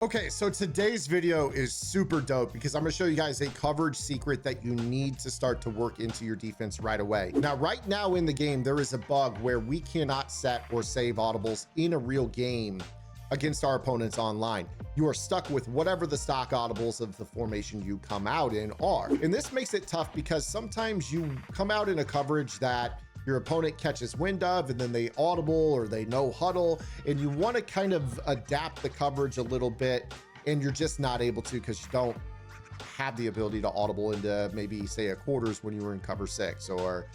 Okay, so today's video is super dope because I'm gonna show you guys a coverage secret that you need to start to work into your defense right away. Now, right now in the game, there is a bug where we cannot set or save audibles in a real game against our opponents online. You are stuck with whatever the stock audibles of the formation you come out in are. And this makes it tough because sometimes you come out in a coverage that your opponent catches wind of and then they audible or they no huddle, and you want to kind of adapt the coverage a little bit and you're just not able to because you don't have the ability to audible into maybe say a quarters when you were in cover 6 or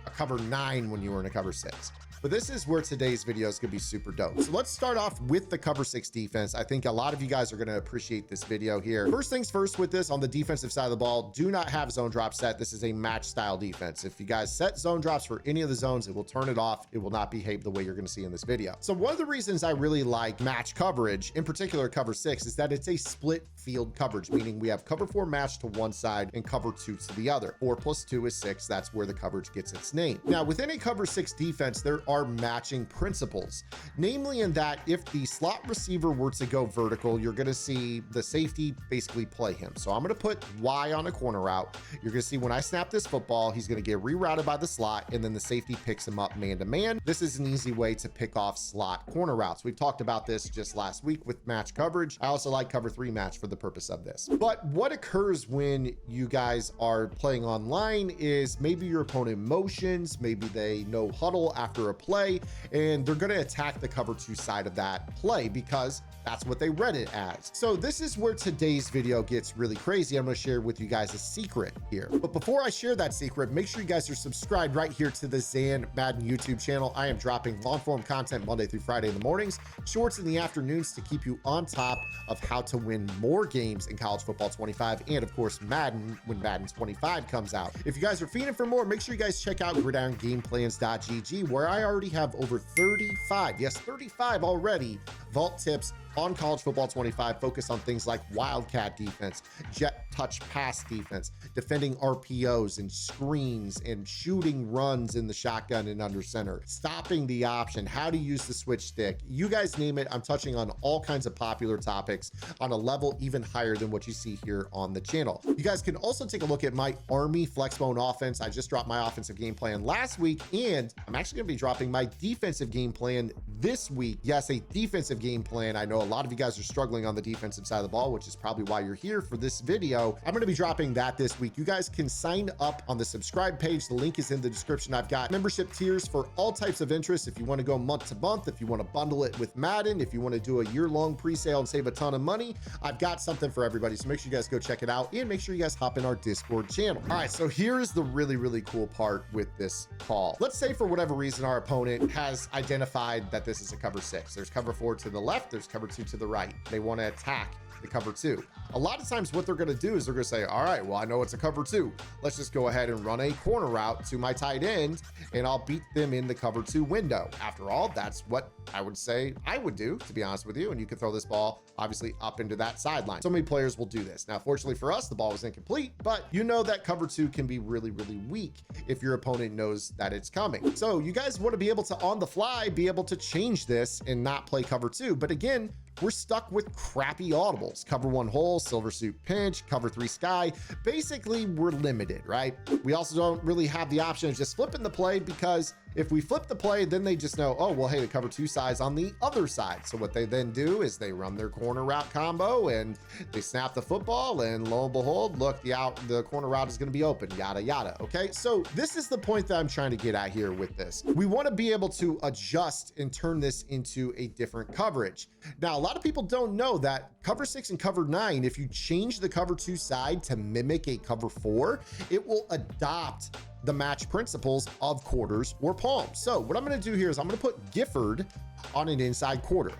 a cover 9 when you were in a cover 6. But this is where today's video is going to be super dope. So let's start off with the cover 6 defense. I think a lot of you guys are going to appreciate this video here. First things first with this, on the defensive side of the ball, do not have zone drop set. This is a match style defense. If you guys set zone drops for any of the zones, it will turn it off. It will not behave the way you're going to see in this video. So one of the reasons I really like match coverage, in particular cover 6, is that it's a split field coverage, meaning we have cover 4 match to one side and cover 2 to the other. 4 plus 2 is 6. That's where the coverage gets its name. Now, within a cover 6 defense, there are matching principles, namely in that if the slot receiver were to go vertical, you're going to see the safety basically play him. So I'm going to put Y on a corner route. You're going to see when I snap this football, he's going to get rerouted by the slot, and then the safety picks him up man to man. This is an easy way to pick off slot corner routes. We've talked about this just last week with match coverage. I also like cover 3 match for the purpose of this. But what occurs when you guys are playing online is maybe your opponent motions, maybe they no huddle after a play, and they're going to attack the cover 2 side of that play because that's what they read it as. So this is where today's video gets really crazy. I'm going to share with you guys a secret here. But before I share that secret, make sure you guys are subscribed right here to the Zan Madden YouTube channel. I am dropping long form content Monday through Friday in the mornings, shorts in the afternoons to keep you on top of how to win more games in college football 25 and of course Madden when Madden 25 comes out. If you guys are feeding for more, make sure you guys check out gridirongameplans.gg, where I already have over 35, yes, 35 already vault tips on college football 25, focus on things like wildcat defense, jet touch pass defense, defending RPOs and screens, and shooting runs in the shotgun and under center, stopping the option, how to use the switch stick. You guys name it, I'm touching on all kinds of popular topics on a level even higher than what you see here on the channel. You guys can also take a look at my Army Flexbone offense. I just dropped my offensive game plan last week, and I'm actually going to be dropping my defensive game plan this week. Yes, a defensive game plan. I know a lot of you guys are struggling on the defensive side of the ball, which is probably why you're here for this video. I'm going to be dropping that this week. You guys can sign up on the subscribe page. The link is in the description. I've got membership tiers for all types of interests. If you want to go month to month, if you want to bundle it with Madden, if you want to do a year-long pre-sale and save a ton of money, I've got something for everybody. So make sure you guys go check it out and make sure you guys hop in our Discord channel. All right, so here is the really, really cool part with this call. Let's say for whatever reason, our opponent has identified that this is a cover 6. There's cover 4 to the left, there's cover 2 to the right. They want to attack the cover 2. A lot of times what they're going to do is they're going to say, all right, well, I know it's a cover 2. Let's just go ahead and run a corner route to my tight end and I'll beat them in the cover 2 window. After all, that's what I would say I would do, to be honest with you. And you can throw this ball obviously up into that sideline. So many players will do this. Now, fortunately for us, the ball was incomplete, but you know that cover 2 can be really, really weak if your opponent knows that it's coming. So you guys want to be able to, on the fly, be able to change this and not play cover 2. But again, we're stuck with crappy audibles. Cover 1 hole, silver suit pinch, cover 3 sky. Basically, we're limited, right? We also don't really have the option of just flipping the play, because if we flip the play, then they just know, oh, well, hey, the cover 2 side's on the other side. So what they then do is they run their corner route combo and they snap the football, and lo and behold, look, the corner route is going to be open, yada, yada. Okay, so this is the point that I'm trying to get at here with this. We want to be able to adjust and turn this into a different coverage. Now, a lot of people don't know that cover 6 and cover 9, if you change the cover 2 side to mimic a cover 4, it will adopt the match principles of quarters or palms. So what I'm going to do here is I'm going to put Gifford on an inside quarter.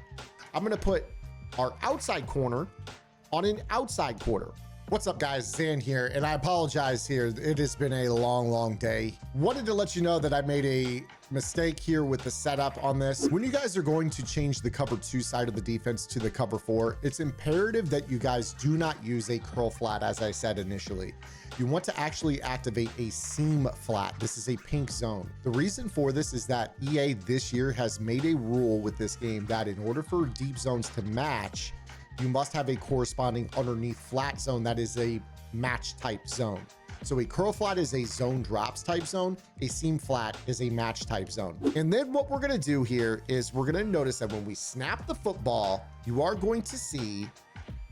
I'm going to put our outside corner on an outside quarter. What's up, guys? Zan here, and I apologize here. It has been a long day. Wanted to let you know that I made a mistake here with the setup on this. When you guys are going to change the cover 2 side of the defense to the cover 4, it's imperative that you guys do not use a curl flat, as I said initially. You want to actually activate a seam flat. This is a pink zone. The reason for this is that EA this year has made a rule with this game that in order for deep zones to match, you must have a corresponding underneath flat zone that is a match type zone. So a curl flat is a zone drops type zone. A seam flat is a match type zone. And then what we're gonna do here is we're gonna notice that when we snap the football, you are going to see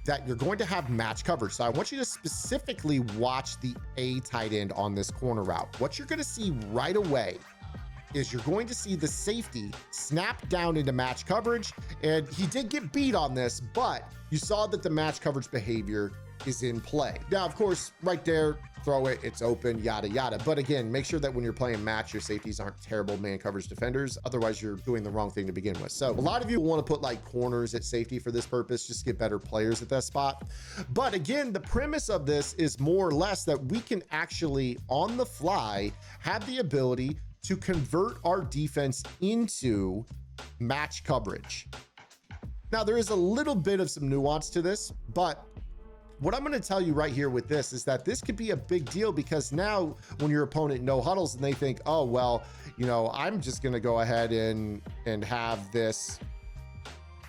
that you're going to have match coverage. So I want you to specifically watch the A tight end on this corner route. What you're gonna see right away is you're going to see the safety snap down into match coverage. And he did get beat on this, but you saw that the match coverage behavior is in play. Now, of course, right there, throw it, it's open, yada, yada. But again, make sure that when you're playing match, your safeties aren't terrible man coverage defenders. Otherwise, you're doing the wrong thing to begin with. So a lot of you want to put like corners at safety for this purpose, just get better players at that spot. But again, the premise of this is more or less that we can actually, on the fly, have the ability to convert our defense into match coverage. Now, there is a little bit of some nuance to this, but what I'm going to tell you right here with this is that this could be a big deal, because now when your opponent no huddles and they think, oh, well, you know, I'm just going to go ahead and have this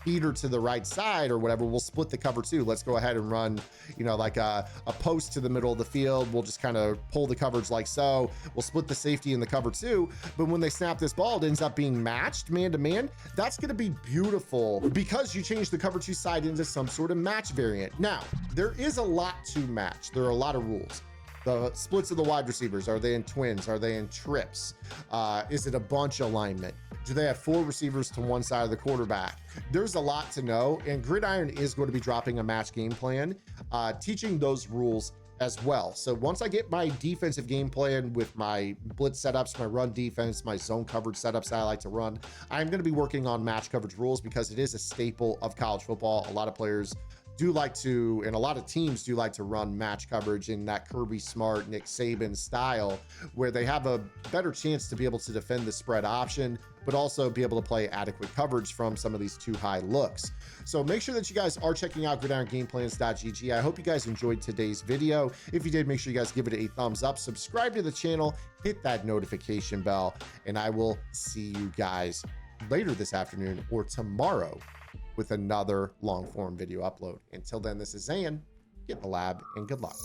feeder to the right side or whatever, we'll split the cover two. Let's go ahead and run, you know, like a post to the middle of the field. We'll just kind of pull the coverage like so. We'll split the safety in the cover two. But when they snap this ball, it ends up being matched man to man. That's going to be beautiful because you change the cover two side into some sort of match variant. Now, there is a lot to match. There are a lot of rules. The splits of the wide receivers, are they in twins? Are they in trips? Is it a bunch alignment? Do they have 4 receivers to one side of the quarterback? There's a lot to know, and Gridiron is going to be dropping a match game plan, teaching those rules as well. So once I get my defensive game plan with my blitz setups, my run defense, my zone coverage setups that I like to run, I'm going to be working on match coverage rules because it is a staple of college football. A lot of players do like to, and a lot of teams do like to run match coverage in that Kirby Smart, Nick Saban style, where they have a better chance to be able to defend the spread option, but also be able to play adequate coverage from some of these too high looks. So make sure that you guys are checking out gridirongameplans.gg. I hope you guys enjoyed today's video. If you did, make sure you guys give it a thumbs up, subscribe to the channel, hit that notification bell, and I will see you guys later this afternoon or tomorrow with another long form video upload. Until then, this is Zan, get in the lab, and good luck.